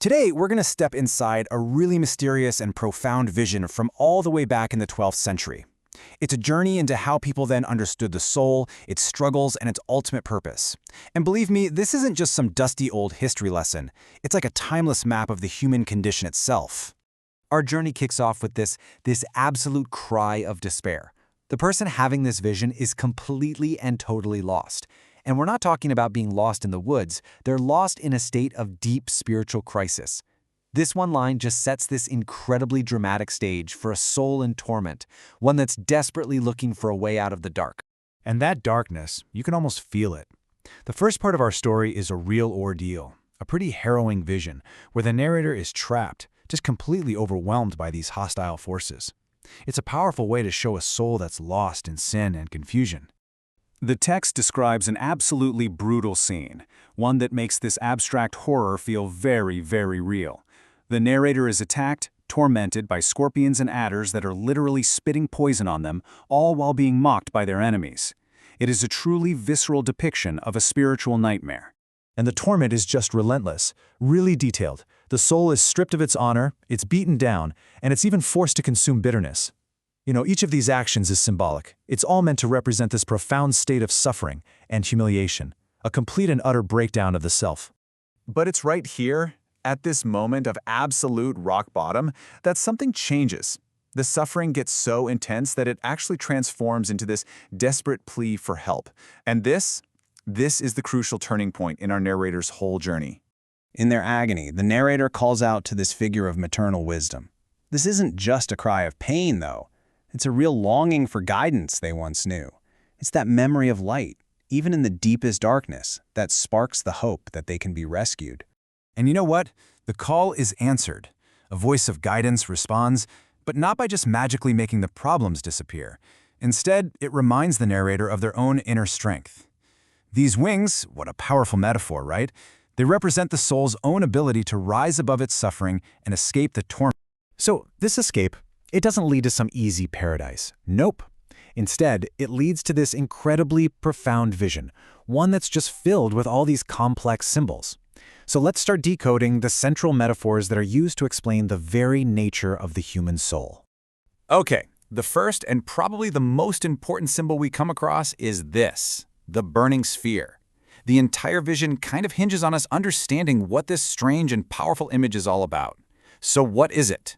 Today, we're going to step inside a really mysterious and profound vision from all the way back in the 12th century. It's a journey into how people then understood the soul, its struggles, and its ultimate purpose. And believe me, this isn't just some dusty old history lesson. It's like a timeless map of the human condition itself. Our journey kicks off with this absolute cry of despair. The person having this vision is completely and totally lost. And we're not talking about being lost in the woods. They're lost in a state of deep spiritual crisis. This one line just sets this incredibly dramatic stage for a soul in torment, one that's desperately looking for a way out of the dark. And that darkness, you can almost feel it. The first part of our story is a real ordeal, a pretty harrowing vision, where the narrator is trapped, just completely overwhelmed by these hostile forces. It's a powerful way to show a soul that's lost in sin and confusion. The text describes an absolutely brutal scene, one that makes this abstract horror feel very, very real. The narrator is attacked, tormented by scorpions and adders that are literally spitting poison on them, all while being mocked by their enemies. It is a truly visceral depiction of a spiritual nightmare. And the torment is just relentless, really detailed. The soul is stripped of its honor, it's beaten down, and it's even forced to consume bitterness. Each of these actions is symbolic. It's all meant to represent this profound state of suffering and humiliation, a complete and utter breakdown of the self. But it's right here, at this moment of absolute rock bottom, that something changes. The suffering gets so intense that it actually transforms into this desperate plea for help. And this is the crucial turning point in our narrator's whole journey. In their agony, the narrator calls out to this figure of maternal wisdom. This isn't just a cry of pain, though. It's a real longing for guidance they once knew. It's that memory of light, even in the deepest darkness, that sparks the hope that they can be rescued. And you know what? The call is answered. A voice of guidance responds, but not by just magically making the problems disappear. Instead, it reminds the narrator of their own inner strength. These wings, what a powerful metaphor, right? They represent the soul's own ability to rise above its suffering and escape the torment. So, this escape, it doesn't lead to some easy paradise. Nope. Instead, it leads to this incredibly profound vision, one that's just filled with all these complex symbols. So let's start decoding the central metaphors that are used to explain the very nature of the human soul. Okay, the first and probably the most important symbol we come across is this, the burning sphere. The entire vision kind of hinges on us understanding what this strange and powerful image is all about. So what is it?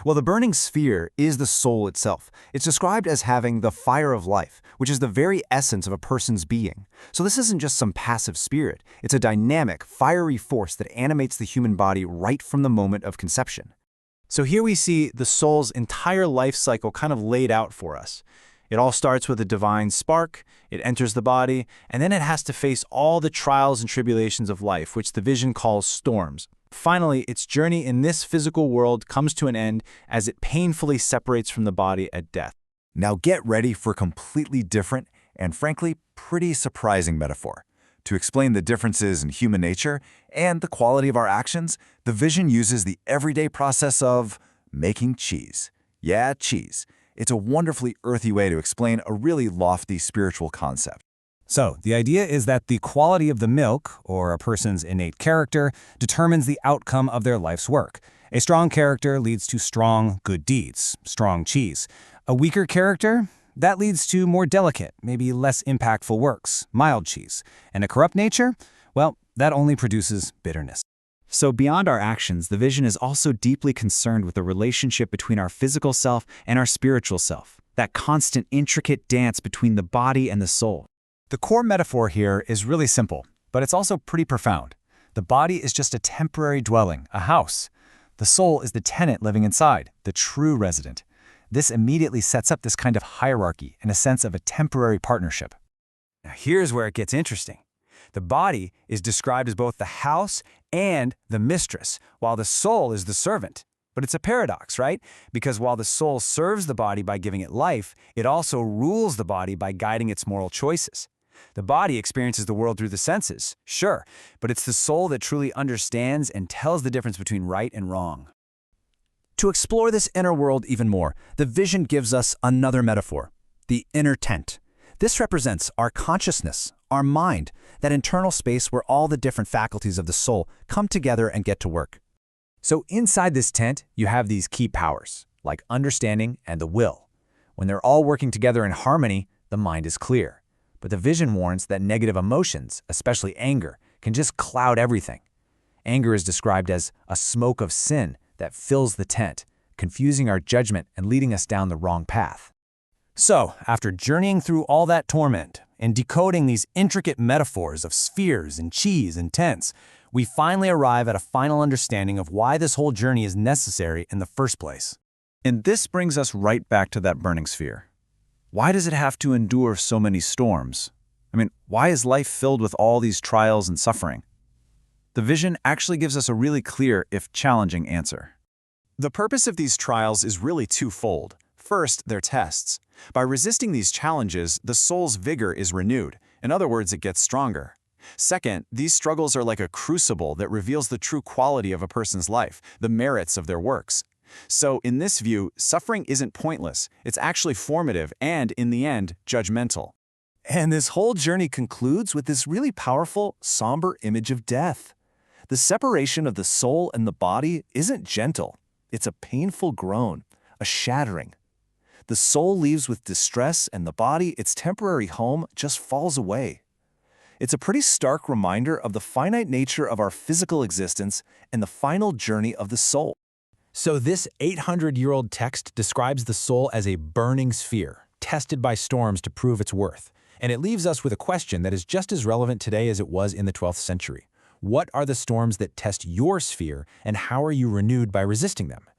Well, the burning sphere is the soul itself. It's described as having the fire of life, which is the very essence of a person's being. So this isn't just some passive spirit. It's a dynamic, fiery force that animates the human body right from the moment of conception. So here we see the soul's entire life cycle kind of laid out for us. It all starts with a divine spark, it enters the body, and then it has to face all the trials and tribulations of life, which the vision calls storms. Finally, its journey in this physical world comes to an end as it painfully separates from the body at death. Now get ready for a completely different and frankly pretty surprising metaphor. To explain the differences in human nature and the quality of our actions, the vision uses the everyday process of making cheese. Yeah, cheese. It's a wonderfully earthy way to explain a really lofty spiritual concept. So, the idea is that the quality of the milk, or a person's innate character, determines the outcome of their life's work. A strong character leads to strong, good deeds, strong cheese. A weaker character? That leads to more delicate, maybe less impactful works, mild cheese. And a corrupt nature? Well, that only produces bitterness. So beyond our actions, the vision is also deeply concerned with the relationship between our physical self and our spiritual self, that constant, intricate dance between the body and the soul. The core metaphor here is really simple, but it's also pretty profound. The body is just a temporary dwelling, a house. The soul is the tenant living inside, the true resident. This immediately sets up this kind of hierarchy and a sense of a temporary partnership. Now here's where it gets interesting. The body is described as both the house and the mistress, while the soul is the servant. But it's a paradox, right? Because while the soul serves the body by giving it life, it also rules the body by guiding its moral choices. The body experiences the world through the senses, sure, but it's the soul that truly understands and tells the difference between right and wrong. To explore this inner world even more, the vision gives us another metaphor, the inner tent. This represents our consciousness, our mind, that internal space where all the different faculties of the soul come together and get to work. So inside this tent, you have these key powers, like understanding and the will. When they're all working together in harmony, the mind is clear. But the vision warns that negative emotions, especially anger, can just cloud everything. Anger is described as a smoke of sin that fills the tent, confusing our judgment and leading us down the wrong path. So, after journeying through all that torment and decoding these intricate metaphors of spheres and cheese and tents, we finally arrive at a final understanding of why this whole journey is necessary in the first place. And this brings us right back to that burning sphere. Why does it have to endure so many storms? I mean, why is life filled with all these trials and suffering? The vision actually gives us a really clear, if challenging, answer. The purpose of these trials is really twofold. First, they're tests. By resisting these challenges, the soul's vigor is renewed. In other words, it gets stronger. Second, these struggles are like a crucible that reveals the true quality of a person's life, the merits of their works. So, in this view, suffering isn't pointless. It's actually formative and, in the end, judgmental. And this whole journey concludes with this really powerful, somber image of death. The separation of the soul and the body isn't gentle. It's a painful groan, a shattering. The soul leaves with distress, and the body, its temporary home, just falls away. It's a pretty stark reminder of the finite nature of our physical existence and the final journey of the soul. So this 800-year-old text describes the soul as a burning sphere, tested by storms to prove its worth. And it leaves us with a question that is just as relevant today as it was in the 12th century. What are the storms that test your sphere, and how are you renewed by resisting them?